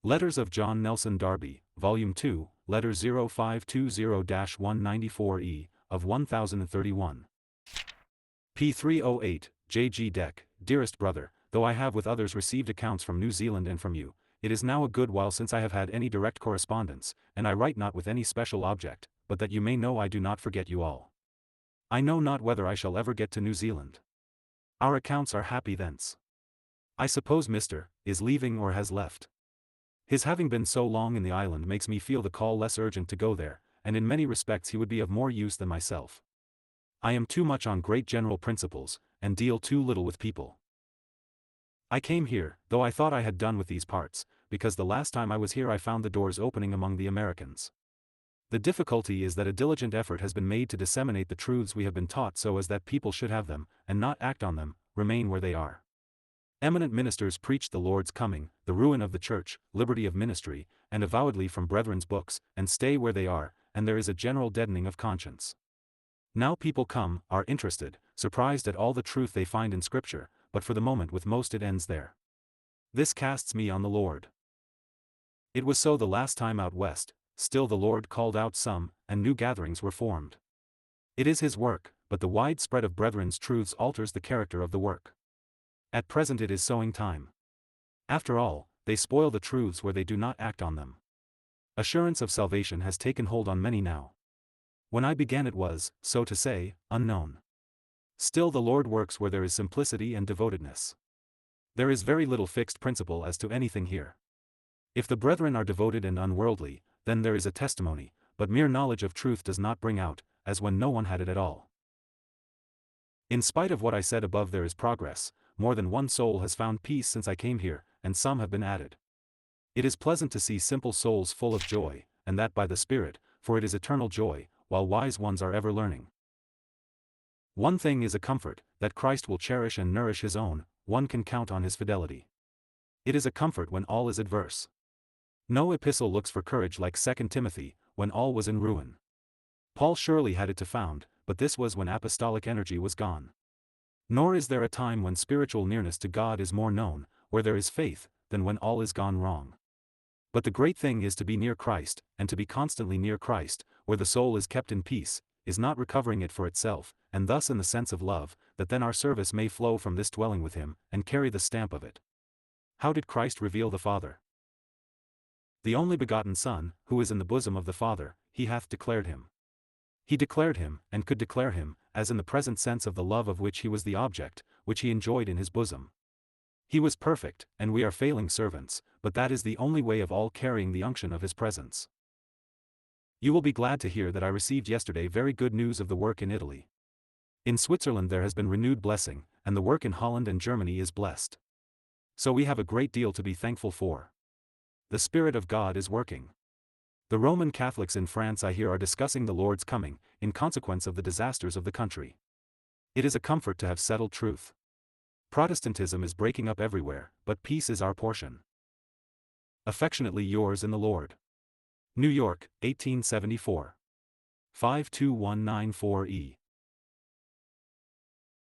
Letters of John Nelson Darby, Volume 2, Letter 0520-194E, of 1031. p. 308, J. G. Deck, Dearest Brother, though I have with others received accounts from New Zealand and from you, it is now a good while since I have had any direct correspondence, and I write not with any special object, but that you may know I do not forget you all. I know not whether I shall ever get to New Zealand. Our accounts are happy thence. I suppose Mr. is leaving or has left. His having been so long in the island makes me feel the call less urgent to go there, and in many respects he would be of more use than myself. I am too much on great general principles, and deal too little with people. I came here, though I thought I had done with these parts, because the last time I was here I found the doors opening among the Americans. The difficulty is that a diligent effort has been made to disseminate the truths we have been taught so as that people should have them, and not act on them, remain where they are. Eminent ministers preached the Lord's coming, the ruin of the church, liberty of ministry, and avowedly from brethren's books, and stay where they are, and there is a general deadening of conscience. Now people come, are interested, surprised at all the truth they find in Scripture, but for the moment with most it ends there. This casts me on the Lord. It was so the last time out west, still the Lord called out some, and new gatherings were formed. It is His work, but the wide spread of brethren's truths alters the character of the work. At present it is sowing time. After all, they spoil the truths where they do not act on them. Assurance of salvation has taken hold on many now. When I began it was, so to say, unknown. Still the Lord works where there is simplicity and devotedness. There is very little fixed principle as to anything here. If the brethren are devoted and unworldly, then there is a testimony, but mere knowledge of truth does not bring out, as when no one had it at all. In spite of what I said above, there is progress. More than one soul has found peace since I came here, and some have been added. It is pleasant to see simple souls full of joy, and that by the Spirit, for it is eternal joy, while wise ones are ever learning. One thing is a comfort, that Christ will cherish and nourish His own, one can count on His fidelity. It is a comfort when all is adverse. No epistle looks for courage like 2 Timothy, when all was in ruin. Paul surely had it to found, but this was when apostolic energy was gone. Nor is there a time when spiritual nearness to God is more known, where there is faith, than when all is gone wrong. But the great thing is to be near Christ, and to be constantly near Christ, where the soul is kept in peace, is not recovering it for itself, and thus in the sense of love, that then our service may flow from this dwelling with Him, and carry the stamp of it. How did Christ reveal the Father? The only begotten Son, who is in the bosom of the Father, He hath declared Him. He declared Him, and could declare Him, as in the present sense of the love of which He was the object, which He enjoyed in His bosom. He was perfect, and we are failing servants, but that is the only way of all carrying the unction of His presence. You will be glad to hear that I received yesterday very good news of the work in Italy. In Switzerland there has been renewed blessing, and the work in Holland and Germany is blessed. So we have a great deal to be thankful for. The Spirit of God is working. The Roman Catholics in France I hear are discussing the Lord's coming, in consequence of the disasters of the country. It is a comfort to have settled truth. Protestantism is breaking up everywhere, but peace is our portion. Affectionately yours in the Lord. New York, 1874. 52194E.